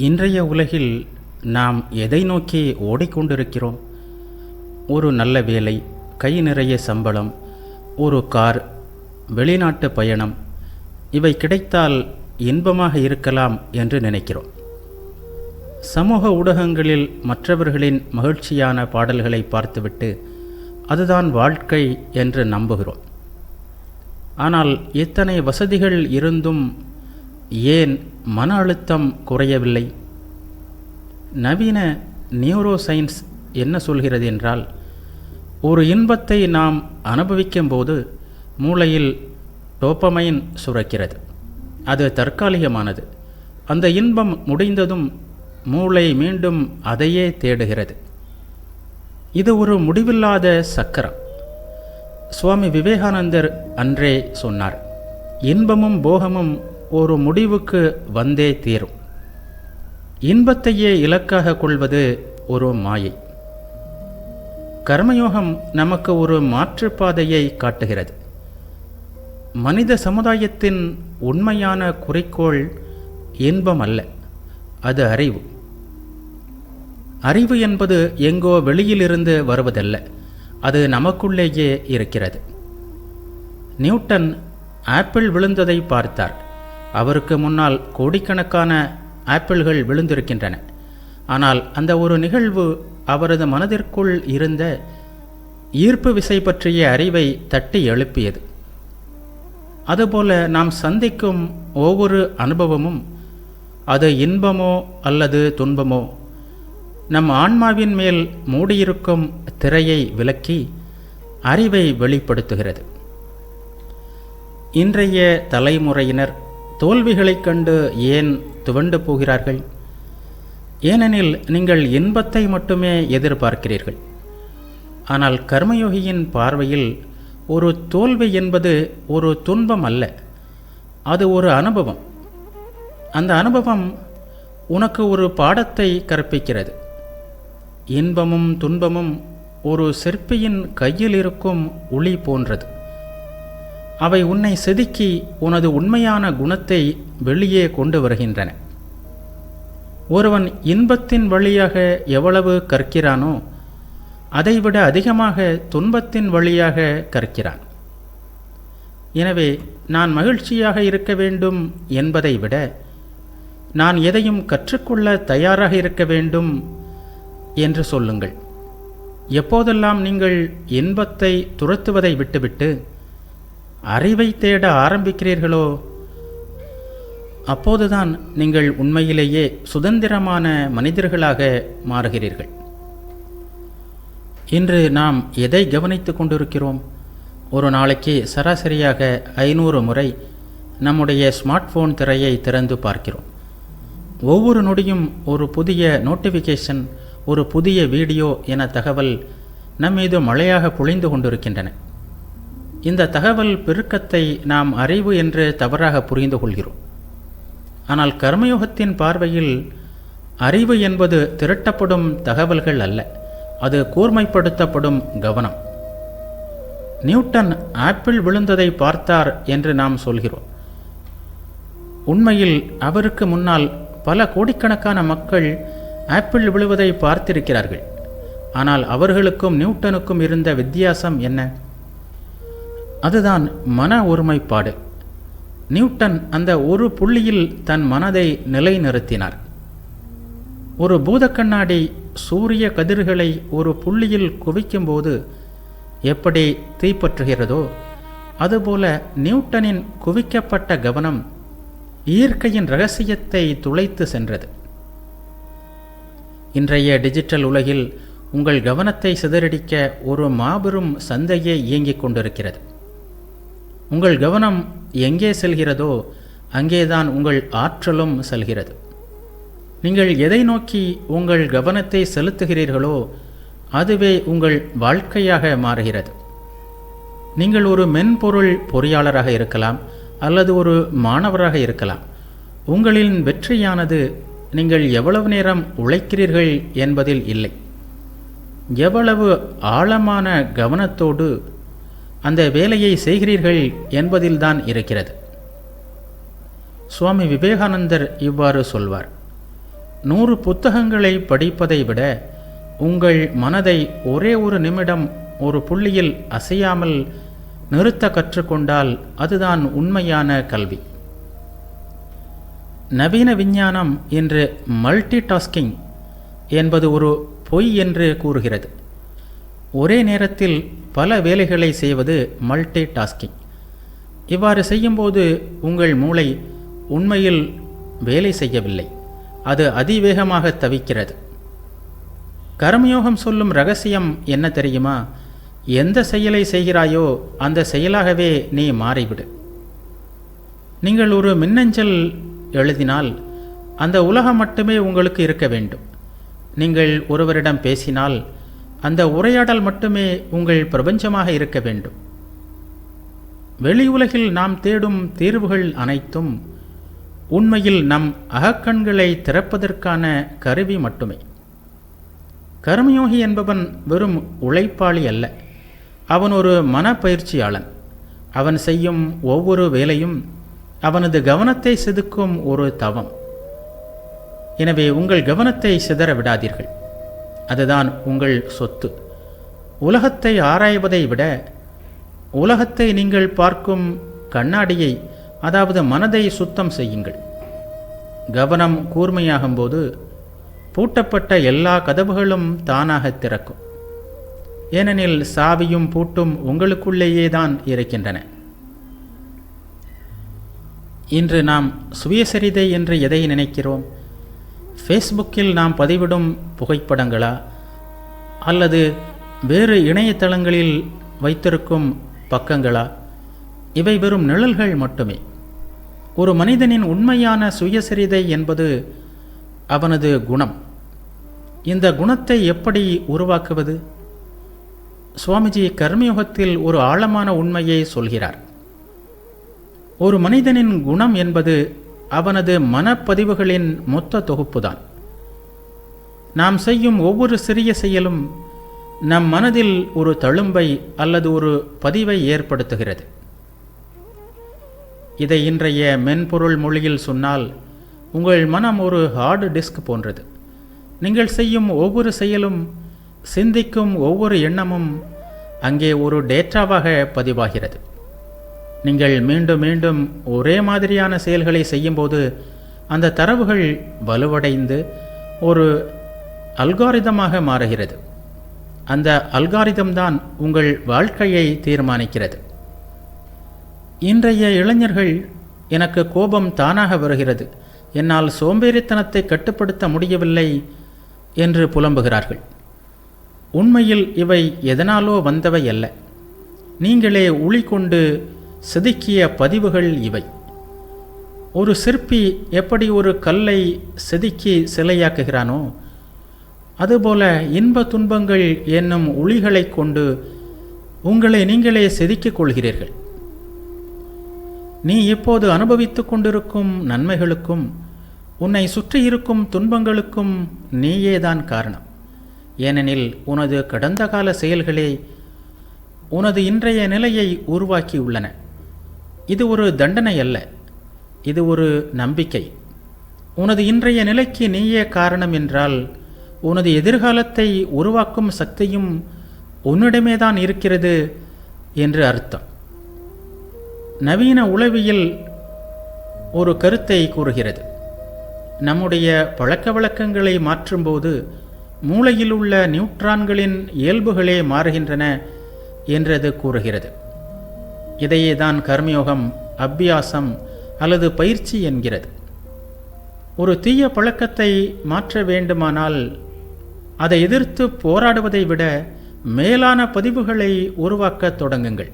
இன்றைய உலகில் நாம் எதை நோக்கி ஓடிக்கொண்டிருக்கிறோம்? ஒரு நல்ல வேலை, கை நிறைய சம்பளம், ஒரு கார், வெளிநாட்டு பயணம், இவை கிடைத்தால் இன்பமாக இருக்கலாம் என்று நினைக்கிறோம். சமூக ஊடகங்களில் மற்றவர்களின் மகிழ்ச்சியான பாடல்களை பார்த்துவிட்டு அதுதான் வாழ்க்கை என்று நம்புகிறோம். ஆனால் இத்தனை வசதிகள் இருந்தும் ஏன் மன அழுத்தம் குறையவில்லை? நவீன நியூரோ சயின்ஸ் என்ன சொல்கிறது என்றால், ஒரு இன்பத்தை நாம் அனுபவிக்கும் போது மூளையில் டோபமைன் சுரக்கிறது. அது தற்காலிகமானது. அந்த இன்பம் முடிந்ததும் மூளை மீண்டும் அதையே தேடுகிறது. இது ஒரு முடிவில்லாத சக்கரம். சுவாமி விவேகானந்தர் அன்றே சொன்னார், இன்பமும் போகமும் ஒரு முடிவுக்கு வந்தே தீரும். இன்பத்தையே இலக்காக கொள்வது ஒரு மாயை. கர்மயோகம் நமக்கு ஒரு மாற்றுப்பாதையை காட்டுகிறது. மனித சமுதாயத்தின் உண்மையான குறிக்கோள் இன்பம் அல்ல, அது அறிவு. அறிவு என்பது எங்கோ வெளியிலிருந்து வருவதல்ல, அது நமக்குள்ளேயே இருக்கிறது. நியூட்டன் ஆப்பிள் விழுந்ததை பார்த்தார். அவருக்கு முன்னால் கோடிக்கணக்கான ஆப்பிள்கள் விழுந்திருக்கின்றன. ஆனால் அந்த ஒரு நிகழ்வு அவரது மனதிற்குள் இருந்த ஈர்ப்பு விசை பற்றிய அறிவை தட்டி எழுப்பியது. அதுபோல நாம் சந்திக்கும் ஒவ்வொரு அனுபவமும், அது இன்பமோ அல்லது துன்பமோ, நம் ஆன்மாவின் மேல் மூடியிருக்கும் திரையை விலக்கி அறிவை வெளிப்படுத்துகிறது. இன்றைய தலைமுறையினர் தோல்விகளைக் கண்டு ஏன் துவண்டு போகிறார்கள்? ஏனெனில் நீங்கள் இன்பத்தை மட்டுமே எதிர்பார்க்கிறீர்கள். ஆனால் கர்மயோகியின் பார்வையில் ஒரு தோல்வி என்பது ஒரு துன்பம் அல்ல, அது ஒரு அனுபவம். அந்த அனுபவம் உனக்கு ஒரு பாடத்தை கற்பிக்கிறது. இன்பமும் துன்பமும் ஒரு சிற்பியின் கையில் இருக்கும் உளி போன்றது. அவை உன்னை செதுக்கி உனது உண்மையான குணத்தை வெளியே கொண்டு வருகின்றன. ஒருவன் இன்பத்தின் வழியாக எவ்வளவு கற்கிறானோ அதைவிட அதிகமாக துன்பத்தின் வழியாக கற்கிறான். எனவே நான் மகிழ்ச்சியாக இருக்க வேண்டும் என்பதை விட நான் எதையும் கற்றுக்கொள்ள தயாராக இருக்க வேண்டும் என்று சொல்லுங்கள். எப்போதெல்லாம் நீங்கள் இன்பத்தை துரத்துவதை விட்டுவிட்டு அறிவை தேட ஆரம்பிக்கிறீர்களோ அப்போதுதான் நீங்கள் உண்மையிலேயே சுதந்திரமான மனிதர்களாக மாறுகிறீர்கள். இன்று நாம் எதை கவனித்து கொண்டிருக்கிறோம்? ஒரு நாளைக்கு சராசரியாக 500 முறை நம்முடைய ஸ்மார்ட் போன் திரையை திறந்து பார்க்கிறோம். ஒவ்வொரு நொடியும் ஒரு புதிய நோட்டிஃபிகேஷன், ஒரு புதிய வீடியோ என தகவல் நம்மீது மழையாக பொழிந்து கொண்டிருக்கின்றன. இந்த தகவல் பெருக்கத்தை நாம் அறிவு என்று தவறாக புரிந்து கொள்கிறோம். ஆனால் கர்மயோகத்தின் பார்வையில் அறிவு என்பது திரட்டப்படும் தகவல்கள் அல்ல, அது கூர்மைப்படுத்தப்படும் கவனம். நியூட்டன் ஆப்பிள் விழுந்ததை பார்த்தார் என்று நாம் சொல்கிறோம். உண்மையில் அவருக்கு முன்னால் பல கோடிக்கணக்கான மக்கள் ஆப்பிள் விழுவதை பார்த்திருக்கிறார்கள். ஆனால் அவர்களுக்கும் நியூட்டனுக்கும் இருந்த வித்தியாசம் என்ன? அதுதான் மன ஒருமைப்பாடு. நியூட்டன் அந்த ஒரு புள்ளியில் தன் மனதை நிலைநிறுத்தினார். ஒரு பூதக்கண்ணாடி சூரிய கதிர்களை ஒரு புள்ளியில் குவிக்கும்போது எப்படி தீப்பற்றுகிறதோ அதுபோல நியூட்டனின் குவிக்கப்பட்ட கவனம் இயற்கையின் இரகசியத்தை துளைத்து சென்றது. இன்றைய டிஜிட்டல் உலகில் உங்கள் கவனத்தை சிதறடிக்க ஒரு மாபெரும் சந்தையே இயங்கிக் கொண்டிருக்கிறது. உங்கள் கவனம் எங்கே செல்கிறதோ அங்கேதான் உங்கள் ஆற்றலும் செல்கிறது. நீங்கள் எதை நோக்கி உங்கள் கவனத்தை செலுத்துகிறீர்களோ அதுவே உங்கள் வாழ்க்கையாக மாறுகிறது. நீங்கள் ஒரு மென்பொருள் பொறியாளராக இருக்கலாம் அல்லது ஒரு மாணவராக இருக்கலாம். உங்களின் வெற்றியானது நீங்கள் எவ்வளவு நேரம் உழைக்கிறீர்கள் என்பதில் இல்லை, எவ்வளவு ஆழமான கவனத்தோடு அந்த வேலையை செய்கிறீர்கள் என்பதில்தான் இருக்கிறது. சுவாமி விவேகானந்தர் இவ்வாறு சொல்வார், 100 புத்தகங்களை படிப்பதை விட உங்கள் மனதை ஒரே ஒரு நிமிடம் ஒரு புள்ளியில் அசையாமல் நிறுத்த கற்றுக்கொண்டால் அதுதான் உண்மையான கல்வி. நவீன விஞ்ஞானம் இன்று மல்டி டாஸ்கிங் என்பது ஒரு பொய் என்று கூறுகிறது. ஒரே நேரத்தில் பல வேலைகளை செய்வது மல்டி டாஸ்கிங். இவ்வாறு செய்யும்போது உங்கள் மூளை உண்மையில் வேலை செய்யவில்லை, அது அதிவேகமாக தவிக்கிறது. கர்மயோகம் சொல்லும் ரகசியம் என்ன தெரியுமா? எந்த செயலை செய்கிறாயோ அந்த செயலாகவே நீ மாறிவிடு. நீங்கள் ஒரு மின்னஞ்சல் எழுதினால் அந்த உலகம் மட்டுமே உங்களுக்கு இருக்க வேண்டும். நீங்கள் ஒருவரிடம் பேசினால் அந்த உரையாடல் மட்டுமே உங்கள் பிரபஞ்சமாக இருக்க வேண்டும். வெளி உலகில் நாம் தேடும் தீர்வுகள் அனைத்தும் உண்மையில் நம் அகக்கண்களை திறப்பதற்கான கருவி மட்டுமே. கர்மயோகி என்பவன் வெறும் உழைப்பாளி அல்ல, அவன் ஒரு மனப்பயிற்சியாளன். அவன் செய்யும் ஒவ்வொரு வேலையும் அவனது கவனத்தை செதுக்கும் ஒரு தவம். எனவே உங்கள் கவனத்தை சிதற விடாதீர்கள், அதுதான் உங்கள் சொத்து. உலகத்தை ஆராய்வதை விட உலகத்தை நீங்கள் பார்க்கும் கண்ணாடியை, அதாவது மனதை சுத்தம் செய்யுங்கள். கவனம் கூர்மையாகும்போது பூட்டப்பட்ட எல்லா கதவுகளும் தானாக திறக்கும். ஏனெனில் சாவியும் பூட்டும் உங்களுக்குள்ளேயே தான் இருக்கின்றன. இன்று நாம் சுயசரிதை என்று எதை நினைக்கிறோம்? ஃபேஸ்புக்கில் நாம் பதிவிடும் புகைப்படங்களா, அல்லது வேறு இணையதளங்களில் வைத்திருக்கும் பக்கங்களா? இவை வெறும் நிழல்கள் மட்டுமே. ஒரு மனிதனின் உண்மையான சுயசரிதை என்பது அவனது குணம். இந்த குணத்தை எப்படி உருவாக்குவது? சுவாமிஜி கர்மயோகத்தில் ஒரு ஆழமான உண்மையை சொல்கிறார். ஒரு மனிதனின் குணம் என்பது அவனது மனப்பதிவுகளின் மொத்த தொகுப்புதான். நாம் செய்யும் ஒவ்வொரு சிறிய செயலும் நம் மனதில் ஒரு தழும்பை அல்லது ஒரு பதிவை ஏற்படுத்துகிறது. இதை இன்றைய மென்பொருள் மொழியில் சொன்னால், உங்கள் மனம் ஒரு ஹார்டு டிஸ்க் போன்றது. நீங்கள் செய்யும் ஒவ்வொரு செயலும், சிந்திக்கும் ஒவ்வொரு எண்ணமும் அங்கே ஒரு டேட்டாவாக பதிவாகிறது. நீங்கள் மீண்டும் மீண்டும் ஒரே மாதிரியான செயல்களை செய்யும்போது அந்த தரவுகள் வலுவடைந்து ஒரு அல்காரிதமாக மாறுகிறது. அந்த அல்காரிதம் தான் உங்கள் வாழ்க்கையை தீர்மானிக்கிறது. இன்றைய இளைஞர்கள், எனக்கு கோபம் தானாக வருகிறது, என்னால் சோம்பேறித்தனத்தை கட்டுப்படுத்த முடியவில்லை என்று புலம்புகிறார்கள். உண்மையில் இவை எதனாலோ வந்தவை அல்ல, நீங்களே உளி கொண்டு செதுக்கிய பதிவுகள் இவை. ஒரு சிற்பி எப்படி ஒரு கல்லை செதுக்கி சிலையாக்குகிறானோ, அதுபோல இன்ப துன்பங்கள் என்னும் உளிகளை கொண்டு உங்களை நீங்களே செதுக்கிக் கொள்கிறீர்கள். நீ இப்போது அனுபவித்துக் கொண்டிருக்கும் நன்மைகளுக்கும் உன்னை சுற்றி இருக்கும் துன்பங்களுக்கும் நீயேதான் காரணம். ஏனெனில் உனது கடந்த கால செயல்களே உனது இன்றைய நிலையை உருவாக்கியுள்ளன. இது ஒரு தண்டனை அல்ல, இது ஒரு நம்பிக்கை. உனது இன்றைய நிலைக்கு நீயே காரணம் என்றால் உனது எதிர்காலத்தை உருவாக்கும் சக்தியும் உன்னிடமேதான் இருக்கிறது என்று அர்த்தம். நவீன உளவியல் ஒரு கருத்தை கூறுகிறது. நம்முடைய பழக்க வழக்கங்களை மாற்றும்போது மூளையில் உள்ள நியூட்ரான்களின் இயல்புகளே மாறுகின்றன என்றது கூறுகிறது. இதையே தான் கர்மயோகம், அபியாசம் அல்லது பயிற்சி என்கிறது. ஒரு தீய பழக்கத்தை மாற்ற வேண்டுமானால் அதை எதிர்த்து போராடுவதை விட மேலான பதிவுகளை உருவாக்க தொடங்குங்கள்.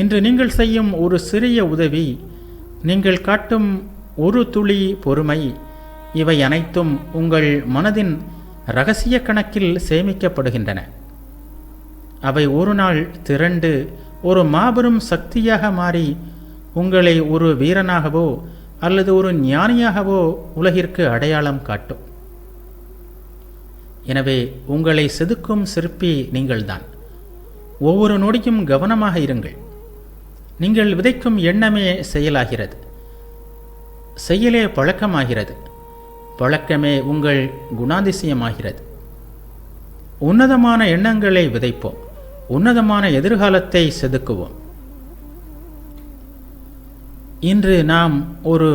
இன்று நீங்கள் செய்யும் ஒரு சிறிய உதவி, நீங்கள் காட்டும் ஒரு துளி பொறுமை, இவை அனைத்தும் உங்கள் மனதின் இரகசிய கணக்கில் சேமிக்கப்படுகின்றன. அவை ஒரு நாள் திரண்டு ஒரு மாபெரும் சக்தியாக மாறி உங்களை ஒரு வீரனாகவோ அல்லது ஒரு ஞானியாகவோ உலகிற்கு அடையாளம் காட்டும். எனவே உங்களை செதுக்கும் சிற்பி நீங்கள்தான். ஒவ்வொரு நொடியும் கவனமாக இருங்கள். நீங்கள் விதைக்கும் எண்ணமே செயலாகிறது, செயலே பழக்கமாகிறது, பழக்கமே உங்கள் குணாதிசயமாகிறது. உன்னதமான எண்ணங்களை விதைப்போம், உன்னதமான எதிர்காலத்தை செதுக்குவோம். இன்று நாம் ஒரு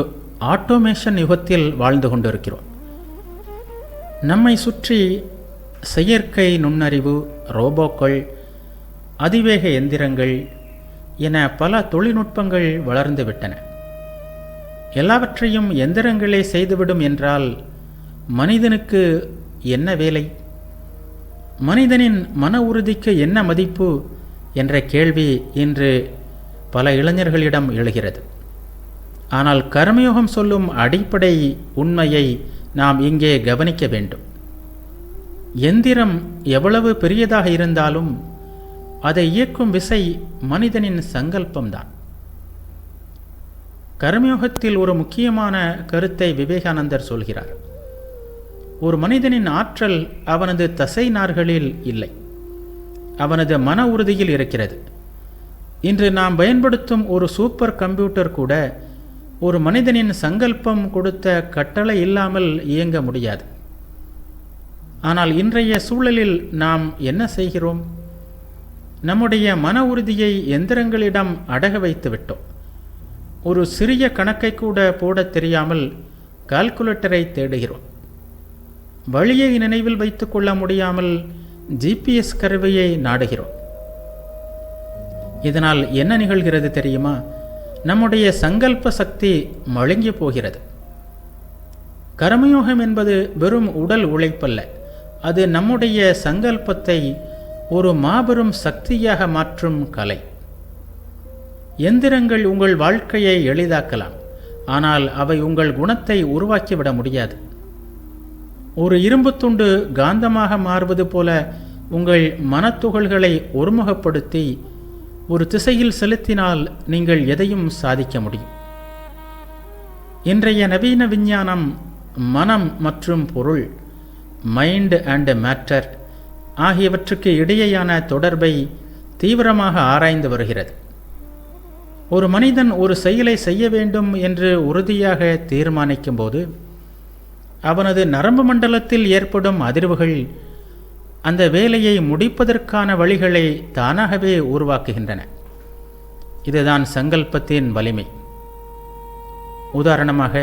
ஆட்டோமேஷன் யுகத்தில் வாழ்ந்து கொண்டிருக்கிறோம். நம்மை சுற்றி செயற்கை நுண்ணறிவு, ரோபோக்கள், அதிவேக எந்திரங்கள் என பல தொழில்நுட்பங்கள் வளர்ந்து விட்டன. எல்லாவற்றையும் எந்திரங்களே செய்துவிடும் என்றால் மனிதனுக்கு என்ன வேலை? மனிதனின் மன உறுதிக்கு என்ன மதிப்பு என்ற கேள்வி இன்று பல இளைஞர்களிடம் எழுகிறது. ஆனால் கர்மயோகம் சொல்லும் அடிப்படை உண்மையை நாம் இங்கே கவனிக்க வேண்டும். எந்திரம் எவ்வளவு பெரியதாக இருந்தாலும் அதை இயக்கும் விசை மனிதனின் சங்கல்பம்தான். கர்மயோகத்தில் ஒரு முக்கியமான கருத்தை விவேகானந்தர் சொல்கிறார். ஒரு மனிதனின் ஆற்றல் அவனது தசை நார்களில் இல்லை, அவனது மன உறுதியில் இருக்கிறது. இன்று நாம் பயன்படுத்தும் ஒரு சூப்பர் கம்ப்யூட்டர் கூட ஒரு மனிதனின் சங்கல்பம் கொடுத்த கட்டளை இல்லாமல் இயங்க முடியாது. ஆனால் இன்றைய சூழலில் நாம் என்ன செய்கிறோம்? நம்முடைய மன உறுதியை எந்திரங்களிடம் அடக வைத்து விட்டோம். ஒரு சிறிய கணக்கை கூட போடத் தெரியாமல் கால்குலேட்டரை தேடுகிறோம். வழியை நினைவில் வைத்து கொள்ள முடியாமல் ஜிபிஎஸ் கருவியை நாடுகிறோம். இதனால் என்ன நிகழ்கிறது தெரியுமா? நம்முடைய சங்கல்ப சக்தி மழுங்கி போகிறது. கர்மயோகம் என்பது வெறும் உடல் உழைப்பல்ல, அது நம்முடைய சங்கல்பத்தை ஒரு மாபெரும் சக்தியாக மாற்றும் கலை. எந்திரங்கள் உங்கள் வாழ்க்கையை எளிதாக்கலாம், ஆனால் அவை உங்கள் குணத்தை உருவாக்கிவிட முடியாது. ஒரு இரும்பு துண்டு காந்தமாக மாறுவது போல உங்கள் மனத்துகள்களை ஒருமுகப்படுத்தி ஒரு திசையில் செலுத்தினால் நீங்கள் எதையும் சாதிக்க முடியும். இன்றைய நவீன விஞ்ஞானம் மனம் மற்றும் பொருள், மைண்ட் அண்ட் மேட்டர் ஆகியவற்றுக்கு இடையேயான தொடர்பை தீவிரமாக ஆராய்ந்து வருகிறது. ஒரு மனிதன் ஒரு செயலை செய்ய வேண்டும் என்று உறுதியாக தீர்மானிக்கும் போது அவனது நரம்பு மண்டலத்தில் ஏற்படும் அதிர்வுகள் அந்த வேலையை முடிப்பதற்கான வழிகளை தானாகவே உருவாக்குகின்றன. இதுதான் சங்கல்பத்தின் வலிமை. உதாரணமாக,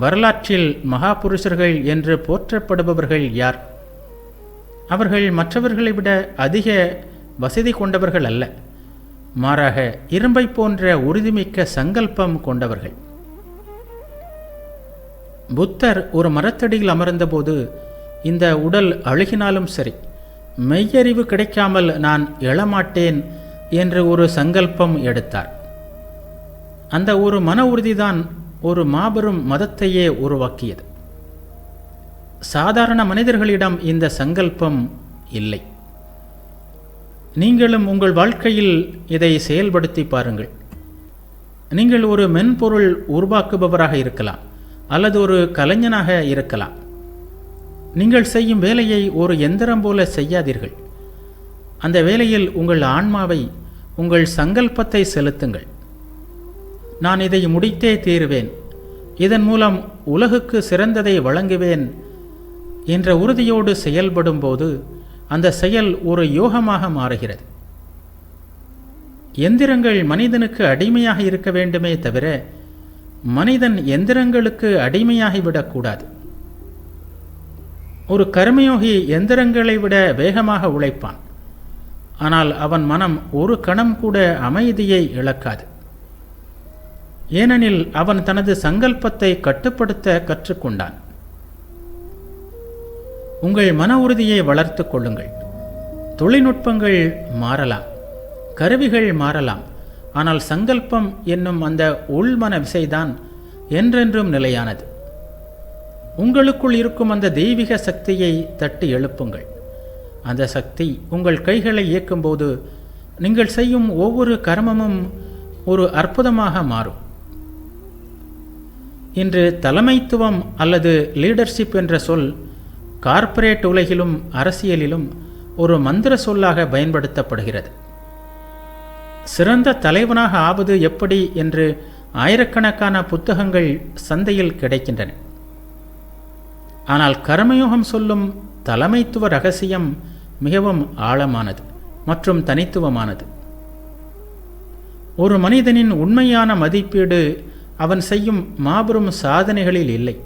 வரலாற்றில் மகாபுருஷர்கள் என்று போற்றப்படுபவர்கள் யார்? அவர்கள் மற்றவர்களை விட அதிக வசதி கொண்டவர்கள் அல்ல, மாறாக இரும்பை போன்ற உறுதிமிக்க சங்கல்பம் கொண்டவர்கள். புத்தர் ஒரு மரத்தடியில் அமர்ந்தபோது, இந்த உடல் அழுகினாலும் சரி, மெய்யறிவு கிடைக்காமல் நான் எழமாட்டேன் என்று ஒரு சங்கல்பம் எடுத்தார். அந்த ஒரு மன உறுதிதான் ஒரு மாபெரும் மதத்தையே உருவாக்கியது. சாதாரண மனிதர்களிடம் இந்த சங்கல்பம் இல்லை. நீங்களும் உங்கள் வாழ்க்கையில் இதை செயல்படுத்தி பாருங்கள். நீங்கள் ஒரு மென்பொருள் உருவாக்குபவராக இருக்கலாம், அல்லது ஒரு கலைஞனாக இருக்கலாம். நீங்கள் செய்யும் வேலையை ஒரு எந்திரம் போல செய்யாதீர்கள். அந்த வேலையில் உங்கள் ஆன்மாவை, உங்கள் சங்கல்பத்தை செலுத்துங்கள். நான் இதை முடித்தே தீருவேன், இதன் மூலம் உலகுக்கு சிறந்ததை வழங்குவேன் என்ற உறுதியோடு செயல்படும் போது அந்த செயல் ஒரு யோகமாக மாறுகிறது. எந்திரங்கள் மனிதனுக்கு அடிமையாக இருக்க வேண்டுமே தவிர மனிதன் எந்திரங்களுக்கு அடிமையாகிவிடக்கூடாது. ஒரு கர்மயோகி எந்திரங்களை விட வேகமாக உழைப்பான், ஆனால் அவன் மனம் ஒரு கணம் கூட அமைதியை இழக்காது. ஏனெனில் அவன் தனது சங்கல்பத்தை கட்டுப்படுத்த கற்றுக்கொண்டான். உங்கள் மன உறுதியை வளர்த்து கொள்ளுங்கள். தொழில்நுட்பங்கள் மாறலாம், கருவிகள் மாறலாம், ஆனால் சங்கல்பம் என்னும் அந்த உள்மன விசைதான் என்றென்றும் நிலையானது. உங்களுக்குள் இருக்கும் அந்த தெய்வீக சக்தியை தட்டி எழுப்புங்கள். அந்த சக்தி உங்கள் கைகளை இயக்கும்போது நீங்கள் செய்யும் ஒவ்வொரு கர்மமும் ஒரு அற்புதமாக மாறும். இன்று தலைமைத்துவம் அல்லது லீடர்ஷிப் என்ற சொல் கார்ப்பரேட் உலகிலும் அரசியலிலும் ஒரு மந்திர சொல்லாக பயன்படுத்தப்படுகிறது. சிறந்த தலைவனாக ஆவது எப்படி என்று ஆயிரக்கணக்கான புத்தகங்கள் சந்தையில் கிடைக்கின்றன. ஆனால் கர்மயோகம் சொல்லும் தலைமைத்துவ ரகசியம் மிகவும் ஆழமானது மற்றும் தனித்துவமானது. ஒரு மனிதனின் உண்மையான மதிப்பீடு அவன் செய்யும் மாபெரும் சாதனைகளில் இல்லை,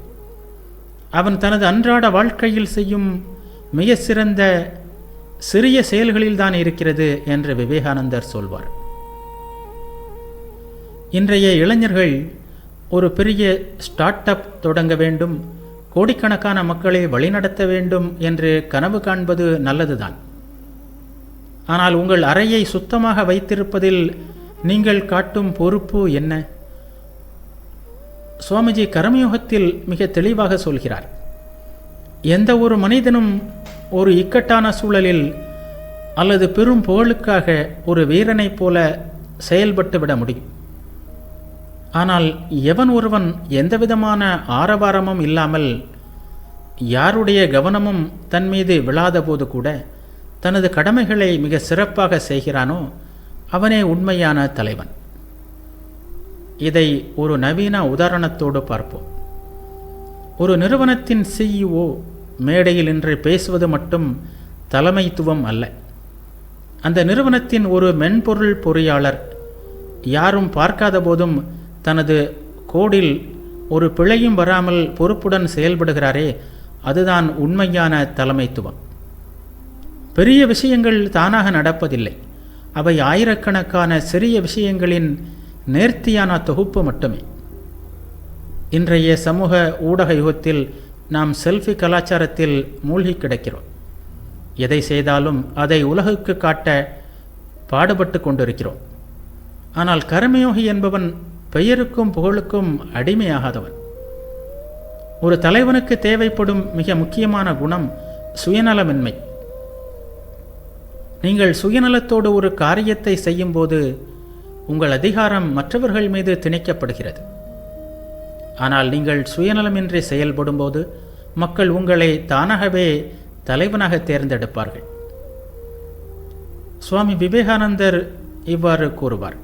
அவன் தனது அன்றாட வாழ்க்கையில் செய்யும் மிக சிறந்த சிறிய செயல்களில்தான் இருக்கிறது என்று விவேகானந்தர் சொல்வார். இன்றைய இளைஞர்கள் ஒரு பெரிய ஸ்டார்ட் அப் தொடங்க வேண்டும், கோடிக்கணக்கான மக்களை வழிநடத்த வேண்டும் என்று கனவு காண்பது நல்லதுதான். ஆனால் உங்கள் அறையை சுத்தமாக வைத்திருப்பதில் நீங்கள் காட்டும் பொறுப்பு என்ன? சுவாமிஜி கர்மயோகத்தில் மிக தெளிவாக சொல்கிறார், எந்த ஒரு மனிதனும் ஒரு இக்கட்டான சூழலில் அல்லது பெரும் புகழுக்காக ஒரு வீரனைப் போல செயல்பட்டு விட முடியும். ஆனால் எவன் ஒருவன் எந்தவிதமான ஆரவாரமும் இல்லாமல், யாருடைய கவனமும் தன் மீது விழாத போது கூட தனது கடமைகளை மிக சிறப்பாக செய்கிறானோ அவனே உண்மையான தலைவன். இதை ஒரு நவீன உதாரணத்தோடு பார்ப்போம். ஒரு நிறுவனத்தின் CEO மேடையில் நின்று பேசுவது மட்டும் தலைமைத்துவம் அல்ல. அந்த நிறுவனத்தின் ஒரு மென்பொருள் பொறியாளர் யாரும் பார்க்காத போதும் தனது கோடில் ஒரு பிழையும் வராமல் பொறுப்புடன் செயல்படுகிறாரே, அதுதான் உண்மையான தலைமைத்துவம். பெரிய விஷயங்கள் தானாக நடப்பதில்லை, அவை ஆயிரக்கணக்கான சிறிய விஷயங்களின் நேர்த்தியான தொகுப்பு மட்டுமே. இன்றைய சமூக ஊடக யுகத்தில் நாம் செல்ஃபி கலாச்சாரத்தில் மூழ்கி கிடக்கிறோம். எதை செய்தாலும் அதை உலகுக்கு காட்ட பாடுபட்டு கொண்டிருக்கிறோம். ஆனால் கர்மயோகி என்பவன் பெயருக்கும் புகழுக்கும் அடிமையாகாதவன். ஒரு தலைவனுக்கு தேவைப்படும் மிக முக்கியமான குணம் சுயநலமின்மை. நீங்கள் சுயநலத்தோடு ஒரு காரியத்தை செய்யும்போது உங்கள் அதிகாரம் மற்றவர்கள் மீது திணிக்கப்படுகிறது. ஆனால் நீங்கள் சுயநலமின்றி செயல்படும்போது மக்கள் உங்களை தானாகவே தலைவனாக தேர்ந்தெடுப்பார்கள். சுவாமி விவேகானந்தர் இவ்வாறு கூறுவார்,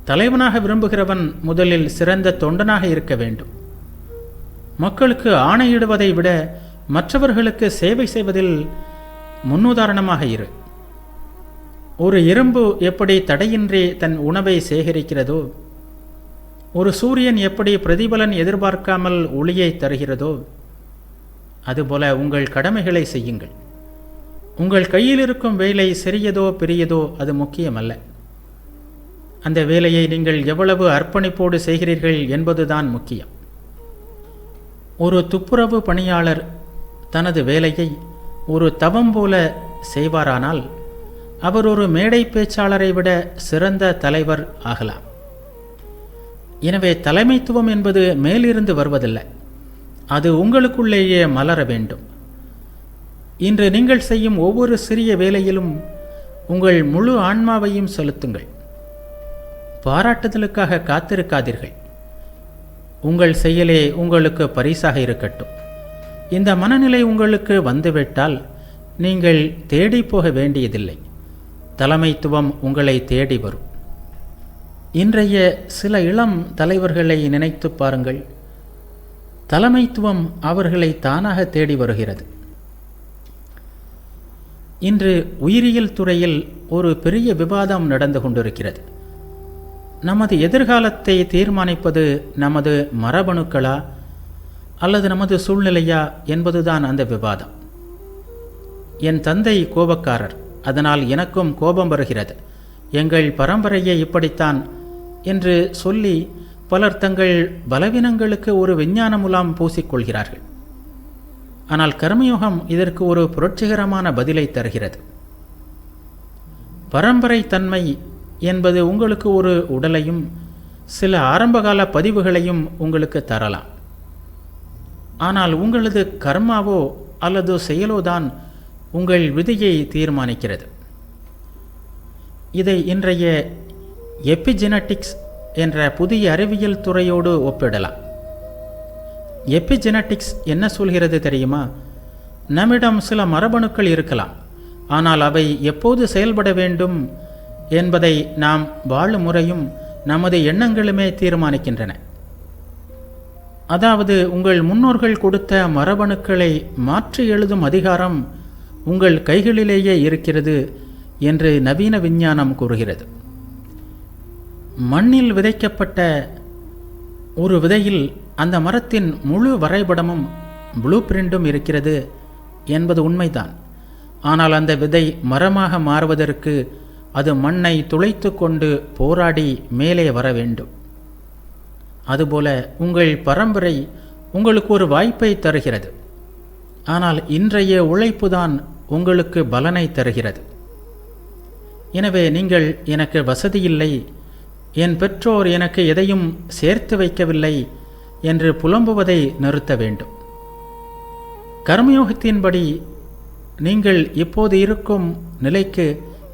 தலைவனாக விரும்புகிறவன் முதலில் சிறந்த தொண்டனாக இருக்க வேண்டும். மக்களுக்கு ஆணையிடுவதை விட மற்றவர்களுக்கு சேவை செய்வதில் முன்னுதாரணமாக இரு. ஒரு எறும்பு எப்படி தடையின்றி தன் உணவை சேகரிக்கிறதோ, ஒரு சூரியன் எப்படி பிரதிபலன் எதிர்பார்க்காமல் ஒளியை தருகிறதோ, அதுபோல உங்கள் கடமைகளை செய்யுங்கள். உங்கள் கையில் இருக்கும் வேலை சிறியதோ பெரியதோ அது முக்கியமல்ல. அந்த வேலையை நீங்கள் எவ்வளவு அர்ப்பணிப்போடு செய்கிறீர்கள் என்பதுதான் முக்கியம். ஒரு துப்புரவு பணியாளர் தனது வேலையை ஒரு தவம் போல செய்வாரானால் அவர் ஒரு மேடை பேச்சாளரை விட சிறந்த தலைவர் ஆகலாம். எனவே தலைமைத்துவம் என்பது மேலிருந்து வருவதில்லை, அது உங்களுக்குள்ளேயே மலர வேண்டும். இன்று நீங்கள் செய்யும் ஒவ்வொரு சிறிய வேலையிலும் உங்கள் முழு ஆன்மாவையும் செலுத்துங்கள். பாராட்டுதலுக்காக காத்திருக்காதீர்கள். உங்கள் செயலே உங்களுக்கு பரிசாக இருக்கட்டும். இந்த மனநிலை உங்களுக்கு வந்துவிட்டால் நீங்கள் தேடி போக வேண்டியதில்லை, தலைமைத்துவம் உங்களை தேடி வரும். இன்றைய சில இளம் தலைவர்களை நினைத்து பாருங்கள். தலைமைத்துவம் அவர்களை தானாக தேடி வருகிறது. இன்று உயிரியல் துறையில் ஒரு பெரிய விவாதம் நடந்து கொண்டிருக்கிறது. நமது எதிர்காலத்தை தீர்மானிப்பது நமது மரபணுக்களா அல்லது நமது சூழ்நிலையா என்பதுதான் அந்த விவாதம். என் தந்தை கோபக்காரர், அதனால் எனக்கும் கோபம் வருகிறது, எங்கள் பரம்பரையை இப்படித்தான் என்று சொல்லி பலர் தங்கள் பலவீனங்களுக்கு ஒரு விஞ்ஞான முலாம் பூசிக்கொள்கிறார்கள். ஆனால் கர்மயோகம் இதற்கு ஒரு புரட்சிகரமான பதிலை தருகிறது. பரம்பரை தன்மை என்பது உங்களுக்கு ஒரு உடலையும் சில ஆரம்பகால பதிவுகளையும் உங்களுக்கு தரலாம். ஆனால் உங்களது கர்மாவோ அல்லது செயலோதான் உங்கள் விதியை தீர்மானிக்கிறது. இதை இன்றைய எபிஜெனட்டிக்ஸ் என்ற புதிய அறிவியல் துறையோடு ஒப்பிடலாம். எபிஜெனட்டிக்ஸ் என்ன சொல்கிறது தெரியுமா? நம்மிடம் சில மரபணுக்கள் இருக்கலாம், ஆனால் அவை எப்போது செயல்பட வேண்டும் என்பதை நாம் வாழும் முறையும் நமது எண்ணங்களுமே தீர்மானிக்கின்றன. அதாவது உங்கள் முன்னோர்கள் கொடுத்த மரபணுக்களை மாற்றி எழுதும் அதிகாரம் உங்கள் கைகளிலேயே இருக்கிறது என்று நவீன விஞ்ஞானம் கூறுகிறது. மண்ணில் விதைக்கப்பட்ட ஒரு விதையில் அந்த மரத்தின் முழு வரைபடமும் ப்ளூ பிரிண்டும் இருக்கிறது என்பது உண்மைதான். ஆனால் அந்த விதை மரமாக மாறுவதற்கு அது மண்ணை துளைத்து கொண்டு போராடி மேலே வர வேண்டும். அதுபோல உங்கள் பரம்பரை உங்களுக்கு ஒரு வாய்ப்பை தருகிறது. ஆனால் இன்றைய உழைப்புதான் உங்களுக்கு பலனை தருகிறது. எனவே நீங்கள் எனக்கு வசதியில்லை, என் பெற்றோர் எனக்கு எதையும் சேர்த்து வைக்கவில்லை என்று புலம்புவதை நிறுத்த வேண்டும். கர்மயோகத்தின்படி நீங்கள் இப்போது இருக்கும் நிலைக்கு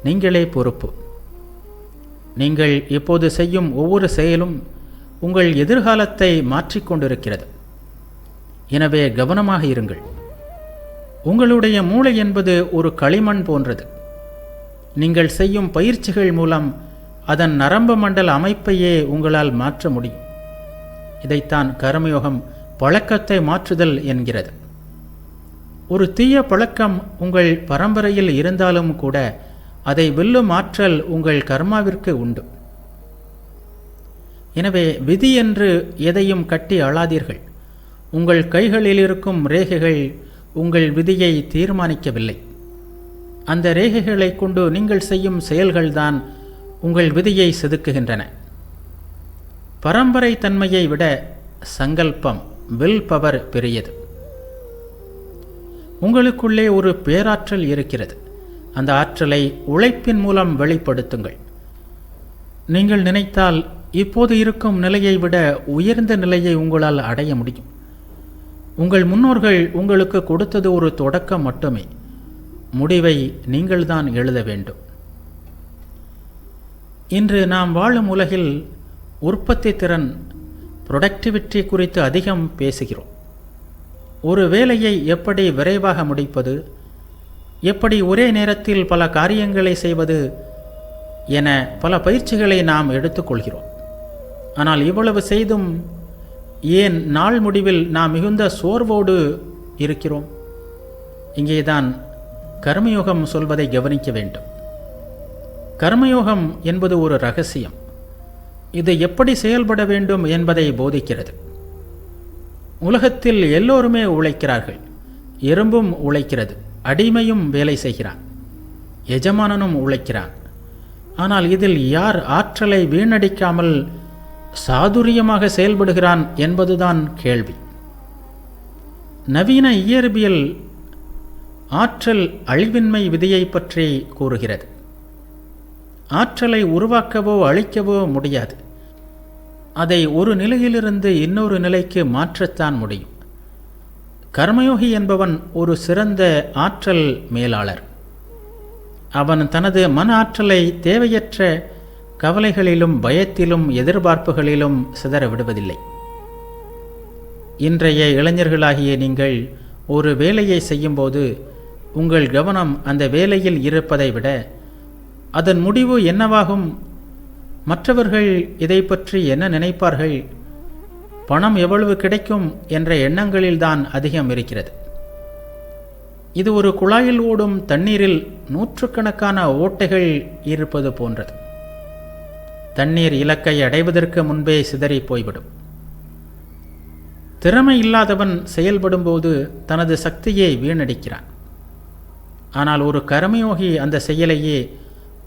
நீங்களே பொறுப்பு. நீங்கள் இப்போது செய்யும் ஒவ்வொரு செயலும் உங்கள் எதிர்காலத்தை மாற்றிக்கொண்டிருக்கிறது. எனவே கவனமாக இருங்கள். உங்களுடைய மூளை என்பது ஒரு களிமண் போன்றது. நீங்கள் செய்யும் பயிற்சிகள் மூலம் அதன் நரம்பு மண்டல அமைப்பையே உங்களால் மாற்ற முடியும். இதைத்தான் கர்மயோகம் பழக்கத்தை மாற்றுதல் என்கிறது. ஒரு தீய பழக்கம் உங்கள் பரம்பரையில் இருந்தாலும் கூட அதை வெல்லும் ஆற்றல் உங்கள் கர்மாவிற்கு உண்டு. எனவே விதி என்று எதையும் கட்டி அழாதீர்கள். உங்கள் கைகளில் இருக்கும் ரேகைகள் உங்கள் விதியை தீர்மானிக்கவில்லை. அந்த ரேகைகளை கொண்டு நீங்கள் செய்யும் செயல்கள்தான் உங்கள் விதியை செதுக்குகின்றன. பரம்பரை தன்மையை விட சங்கல்பம், வில் பவர் பெரியது. உங்களுக்குள்ளே ஒரு பேராற்றல் இருக்கிறது. அந்த ஆற்றலை உழைப்பின் மூலம் வெளிப்படுத்துங்கள். நீங்கள் நினைத்தால் இப்போது இருக்கும் நிலையை விட உயர்ந்த நிலையை உங்களால் அடைய முடியும். உங்கள் முன்னோர்கள் உங்களுக்கு கொடுத்தது ஒரு தொடக்கம் மட்டுமே. முடிவை நீங்கள்தான் எழுத வேண்டும். இன்று நாம் வாழும் உலகில் உற்பத்தி திறன், ப்ரொடக்டிவிட்டி குறித்து அதிகம் பேசுகிறோம். ஒரு வேலையை எப்படி விரைவாக முடிப்பது, எப்படி ஒரே நேரத்தில் பல காரியங்களை செய்வது என பல பயிற்சிகளை நாம் எடுத்துக்கொள்கிறோம். ஆனால் இவ்வளவு செய்தும் ஏன் நாள் முடிவில் நாம் மிகுந்த சோர்வோடு இருக்கிறோம்? இங்கேதான் கர்மயோகம் சொல்வதை கவனிக்க வேண்டும். கர்மயோகம் என்பது ஒரு ரகசியம். இது எப்படி செயல்பட வேண்டும் என்பதை போதிக்கிறது. உலகத்தில் எல்லோருமே உழைக்கிறார்கள். எறும்பும் உழைக்கிறது, அடிமையும் வேலை செய்கிறான், எஜமானனும் உழைக்கிறான். ஆனால் இதில் யார் ஆற்றலை வீணடிக்காமல் சாதுரியமாக செயல்படுகிறான் என்பதுதான் கேள்வி. நவீன இயற்பியல் ஆற்றல் அழிவின்மை விதியை பற்றி கூறுகிறது. ஆற்றலை உருவாக்கவோ அழிக்கவோ முடியாது. அதை ஒரு நிலையிலிருந்து இன்னொரு நிலைக்கு மாற்றத்தான் முடியும். கர்மயோகி என்பவன் ஒரு சிறந்த ஆற்றல் மேலாளர். அவன் தனது மன ஆற்றலை தேவையற்ற கவலைகளிலும் பயத்திலும் எதிர்பார்ப்புகளிலும் சிதற விடுவதில்லை. இன்றைய இளைஞர்களாகிய நீங்கள் ஒரு வேலையை செய்யும்போது உங்கள் கவனம் அந்த வேலையில் இருப்பதை விட அதன் முடிவு என்னவாகும், மற்றவர்கள் இதை பற்றி என்ன நினைப்பார்கள், பணம் எவ்வளவு கிடைக்கும் என்ற எண்ணங்களில்தான் அதிகம் இருக்கிறது. இது ஒரு குழாயில் ஓடும் தண்ணீரில் நூற்றுக்கணக்கான ஓட்டைகள் இருப்பது போன்றது. தண்ணீர் இலக்கை அடைவதற்கு முன்பே சிதறி போய்விடும். திறமை இல்லாதவன் செயல்படும்போது தனது சக்தியை வீணடிக்கிறான். ஆனால் ஒரு கர்மயோகி அந்த செயலையே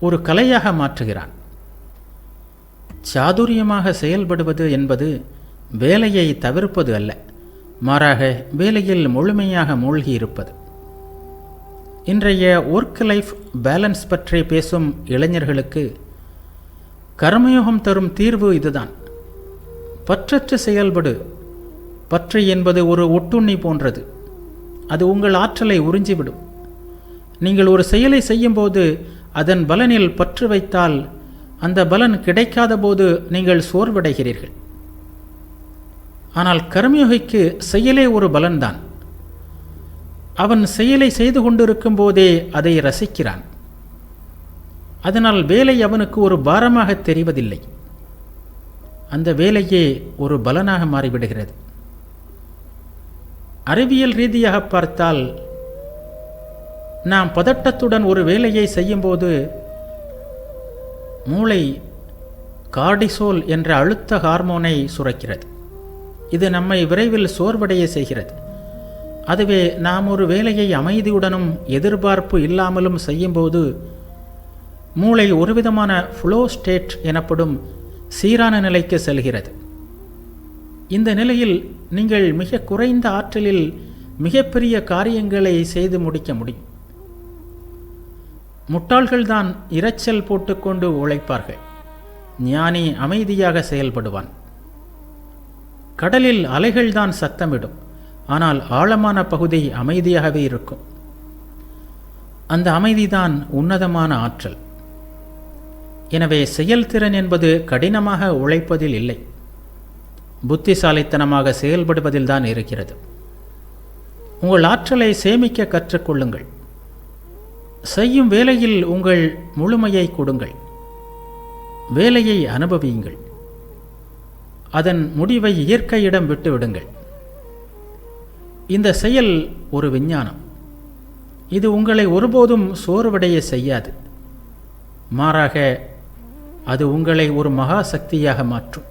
ஒரு கலையாக மாற்றுகிறான். சாதுரியமாக செயல்படுவது என்பது வேலையை தவிர்ப்பது அல்ல, மாறாக வேலையில் முழுமையாக மூழ்கி இருப்பது. இன்றைய ஒர்க் லைஃப் பேலன்ஸ் பற்றி பேசும் இளைஞர்களுக்கு கர்மயோகம் தரும் தீர்வு இதுதான். பற்றற்று செயல்படு. பற்று என்பது ஒரு ஒட்டுண்ணி போன்றது. அது உங்கள் ஆற்றலை உறிஞ்சிவிடும். நீங்கள் ஒரு செயலை செய்யும்போது அதன் பலனில் பற்று வைத்தால் அந்த பலன் கிடைக்காத போது நீங்கள் சோர்வடைகிறீர்கள். ஆனால் கர்மயோகிக்கு செயலே ஒரு பலன்தான். அவன் செயலை செய்து கொண்டிருக்கும் போதே அதை ரசிக்கிறான். அதனால் வேலை அவனுக்கு ஒரு பாரமாக தெரிவதில்லை. அந்த வேலையே ஒரு பலனாக மாறிவிடுகிறது. அறிவியல் ரீதியாக பார்த்தால் நாம் பதட்டத்துடன் ஒரு வேலையை செய்யும்போது மூளை கார்டிசோல் என்ற அழுத்த ஹார்மோனை சுரக்கிறது. இது நம்மை விரைவில் சோர்வடைய செய்கிறது. அதுவே நாம் ஒரு வேலையை அமைதியுடனும் எதிர்பார்ப்பு இல்லாமலும் செய்யும்போது மூளை ஒருவிதமான ஃப்ளோ ஸ்டேட் எனப்படும் சீரான நிலைக்கு செல்கிறது. இந்த நிலையில் நீங்கள் மிக குறைந்த ஆற்றலில் மிகப்பெரிய காரியங்களை செய்து முடிக்க முடியும். முட்டாள்கள்தான் இரைச்சல் போட்டுக்கொண்டு உழைப்பார்கள். ஞானி அமைதியாக செயல்படுவான். கடலில் அலைகள்தான் சத்தமிடும், ஆனால் ஆழமான பகுதி அமைதியாகவே இருக்கும். அந்த அமைதிதான் உன்னதமான ஆற்றல். எனவே செயல்திறன் என்பது கடினமாக உழைப்பதில் இல்லை, புத்திசாலித்தனமாக செயல்படுவதில்தான் இருக்கிறது. உங்கள் ஆற்றலை சேமிக்க கற்றுக்கொள்ளுங்கள். செய்யும் வேலையில் உங்கள் முழுமையை கொடுங்கள். வேலையை அனுபவியுங்கள். அதன் முடிவை இயற்கையிடம் விட்டுவிடுங்கள். இந்த செயல் ஒரு விஞ்ஞானம். இது உங்களை ஒருபோதும் சோர்வடைய செய்யாது. மாறாக அது உங்களை ஒரு மகா சக்தியாக மாற்றும்.